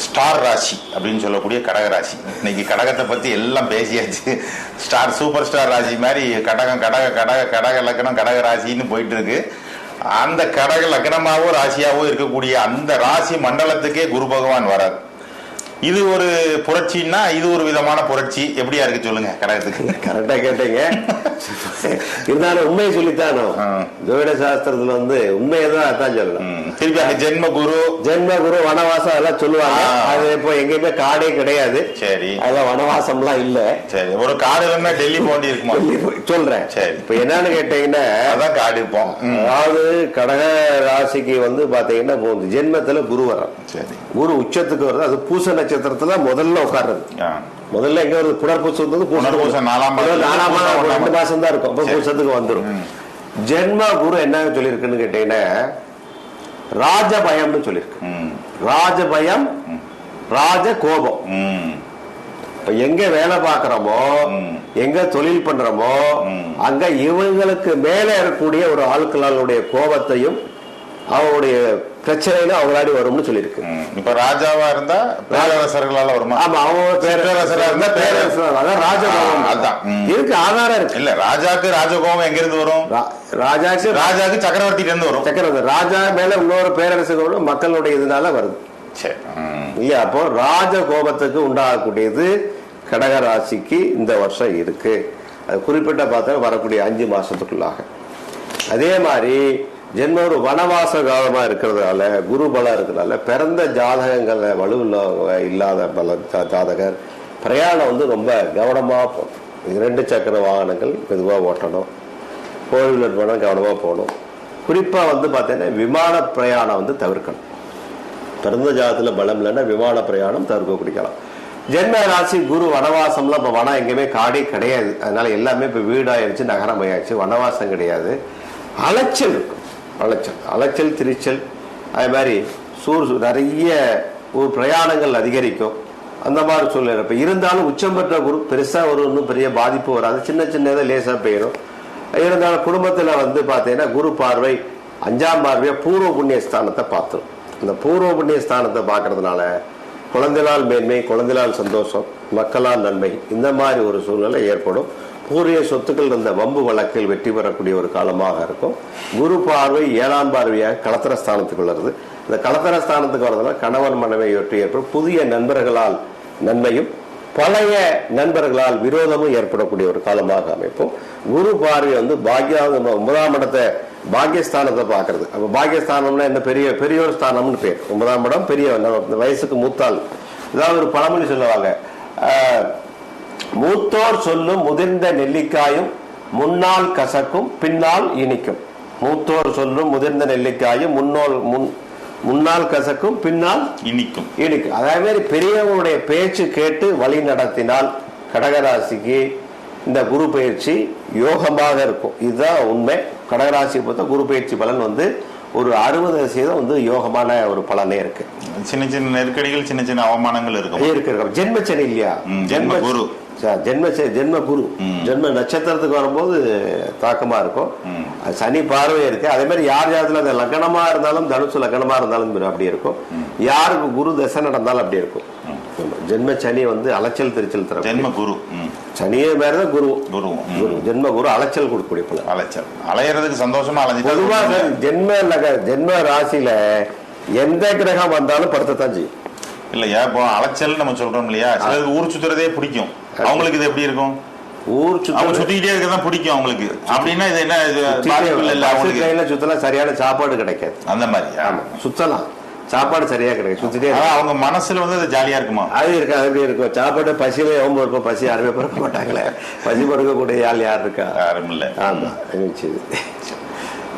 Star ராசி அப்படின்னு சொல்லக்கூடிய கடக ராசி. இன்னைக்கு கடகத்தை பத்தி எல்லாம் பேசியாச்சு. ஸ்டார் சூப்பர் ஸ்டார் ராசி மாதிரி கடகம் கடக கடக கடக லக்னம் கடக ராசின்னு போயிட்டு இருக்கு. அந்த கடக லக்னமாவோ ராசியாவோ இருக்கக்கூடிய அந்த ராசி மண்டலத்துக்கே குரு பகவான் வராது. இது ஒரு புரட்சின்னா இது ஒரு விதமான புரட்சி. எப்படியா இருக்கு சொல்லுங்க கடகத்துக்கு? கரெக்டா கேட்டீங்க. இருந்தாலும் உண்மையை சொல்லித்தான் ஜோதிட சாஸ்திரத்துல உண்மையதான் அதான் சொல்லலாம். திருப்பி அங்க ஜென்ம குரு வனவாசம் அதெல்லாம் சொல்லுவாங்க. அது இப்போ எங்கேயுமே காடே கிடையாது. சரி, அதெல்லாம் வனவாசம் எல்லாம் இல்ல. சரி, ஒரு காடு இல்லைன்னா டெல்லி போண்டி இருக்குமா? சொல்றேன். சரி, இப்ப என்னன்னு கேட்டீங்கன்னா அதான் காடு இருப்போம். அதாவது கடக ராசிக்கு பாத்தீங்கன்னா ஜென்மத்துல குரு வரும். சரி, குரு உச்சத்துக்கு வருது. அது பூச நட்சத்திரத்துல முதல்ல உட்கார்றது. முதல்ல எங்க வருது? புனர்பூசம் புனர்பூசம் 4ஆம் 2 மாசம் தான் இருக்கும். அப்ப பூசத்துக்கு வந்துடும். ஜென்ம குரு என்ன சொல்லிருக்குன்னு கேட்டீங்கன்னா ராஜபயம்னு சொல்லிருக்கு. ராஜபயம், ராஜ கோபம். இப்ப எங்க வேலை பாக்குறோமோ, எங்க தொழில் பண்றோமோ, அங்க இவங்களுக்கு மேல இருக்கக்கூடிய ஒரு ஆட்களுடைய கோபத்தையும் அவருடைய பிரச்சனையில அவங்களாடி வரும்னு சொல்லியிருக்கு. இப்ப ராஜாவா இருந்தா பேரரசர்களால வருமா? ஆமா, அவங்க பேரரசரா இருந்தா பேரரசர். அதான் ராஜகோபம். அதான் இதுக்கு ஆதாரம் இருக்கு. இல்ல, ராஜாக்கு ராஜகோபம் எங்க இருந்து வரும்? ராஜாக்கு சக்கரவர்த்தி இருந்து வரும். சக்கரவர்த்தி ராஜா மேல இன்னொரு பேரரசு மக்களுடைய இதனால வருது. சரி, இல்லையா? அப்போ ராஜகோபத்துக்கு உண்டாகக்கூடியது கடக ராசிக்கு இந்த வருஷம் இருக்கு. அது குறிப்பிட்ட பார்த்தா வரக்கூடிய 5 மாசத்துக்குள்ளாக. அதே மாதிரி ஜென்ம ஒரு வனவாச காலமா இருக்கிறதுனால, குரு பலம் இருக்கிறதுனால பிறந்த ஜாதகங்கள்ல வலுவில்ல இல்லாத பல ஜாதகர் பிரயாணம் ரொம்ப கவனமா போகணும். 2 சக்கர வாகனங்கள் மெதுவாக ஓட்டணும். கோவில் போனால் கவனமா போகணும். குறிப்பா பார்த்தீங்கன்னா விமான பிரயாணம் தவிர்க்கணும். பிறந்த ஜாதகத்துல பலம் இல்லைன்னா விமான பிரயாணம் தவிர்க்க குடிக்கலாம். ஜென்ம ராசி குரு வனவாசம்லாம் இப்ப வனம் எங்கேயுமே காடே கிடையாது. அதனால எல்லாமே இப்ப வீடாயிருச்சு, நகரமாயிருச்சு. வனவாசம் கிடையாது. அலைச்சல் இருக்கும். அலைச்சல் திரிச்சல், அது மாதிரி நிறைய பிரயாணங்கள் அதிகரிக்கும். அந்த மாதிரி சூழ்நிலை இப்ப இருந்தாலும் உச்சம் பெற்ற குரு பெருசா ஒன்றும் பெரிய பாதிப்பு வராது. சின்ன சின்னதாக லேசா பெயரும். இருந்தாலும் குடும்பத்துல பாத்தீங்கன்னா குரு பார்வை 5ஆம் பார்வையா பூர்வ புண்ணிய ஸ்தானத்தை பார்த்துரும். இந்த பூர்வ புண்ணிய ஸ்தானத்தை பார்க்கறதுனால குழந்தைகளால் மேன்மை, குழந்தைகளால் சந்தோஷம், மக்களால் நன்மை, இந்த மாதிரி ஒரு சூழ்நிலை ஏற்படும். பூர்வீக சொத்துக்கள் இருந்த வம்பு வழக்கில் வெற்றி பெறக்கூடிய ஒரு காலமாக இருக்கும். குரு பார்வை 7ஆம் பார்வையாக களத்திர ஸ்தானத்துக்கு வருது. இந்த களத்திர ஸ்தானத்துக்கு வரதுனால கணவன் மனைவி வெற்றி ஏற்படும். புதிய நண்பர்களால் நன்மையும் பழைய நண்பர்களால் விரோதமும் ஏற்படக்கூடிய ஒரு காலமாக அமைப்போம். குரு பார்வை பாக்கியாவது 9ஆம் இடத்தை பாக்கியஸ்தானத்தை பாக்குறது. அப்ப பாக்கியஸ்தானம்னா என்ன? பெரியோர் ஸ்தானம்னு பேர். 9ஆம் இடம் பெரிய வயசுக்கு மூத்தாள். ஏதாவது ஒரு பழமொழி சொல்லுவாங்க, மூத்தோர் சொல்லும் முதிர்ந்த நெல்லிக்காயும் முன்னால் கசக்கும் பின்னால் இனிக்கும். மூத்தோர் சொல்லும் முதிர்ந்த நெல்லிக்காயும் முன்னால் கசக்கும் பின்னால் இனிக்கும். அதே மாதிரி பெரியவங்களுடைய பேச்சு கேட்டு வழி நடத்தினால் கடகராசிக்கு இந்த குரு பயிற்சி யோகமாக இருக்கும். இதுதான் உண்மை. கடகராசியை பொறுத்த குரு பயிற்சி பலன் ஒரு 60% யோகமான ஒரு பலனே இருக்கு. சின்ன சின்ன நெருக்கடிகள், சின்ன சின்ன அவமானங்கள் இருக்கு. ஜென்மச்சனி இல்லையா? ஜென்ம குரு ஜென்ம நட்சத்திரத்துக்கு வரும்போது தாக்கமா இருக்கும். சனி பார்வை இருக்கு. அதே மாதிரி யார் யாருல அந்த லக்னமா இருந்தாலும், தனுசு லக்னமா இருந்தாலும் அப்படி இருக்கும். யாருக்கு குரு தசை நடந்தாலும் அப்படி இருக்கும். ஜென்ம சனி அலைச்சல் திருச்சல் தரும். ஜென்ம குரு சனியே மேலதான் குரு. ஜென்ம குரு அலைச்சல் கொடுக்கக்கூடிய பல. அலைச்சல் அலையறதுக்கு சந்தோஷமா பொதுவாக ஜென்ம ராசியில எந்த கிரகம் வந்தாலும் படுத்தத்தான் செய்யும். இல்லையா? இப்போ அலைச்சல் நம்ம சொல்றோம் இல்லையா, சிலருக்கு ஊர் சுத்துறதே பிடிக்கும். அவங்களுக்கு இது எப்படி இருக்கும்? ஊர் சுத்திக்கிட்டே இருக்கதான் பிடிக்கும் அவங்களுக்கு. அப்படின்னா இது என்ன? சுத்தலாம், சரியான சாப்பாடு கிடைக்காது. அந்த மாதிரி சுத்தலாம், சாப்பாடு சரியா கிடைக்கும். சுத்திட்டே அவங்க மனசுல அது ஜாலியா இருக்குமா? அது இருக்கு, அது இருக்கும். சாப்பாடு பசியில ஓம்பு இருக்கும். பசி யாருமே பிறக்க மாட்டாங்களே. பசி பிறக்கக்கூடிய ஆள் யார் இருக்கா? யாரும் இல்லை. ஆமா,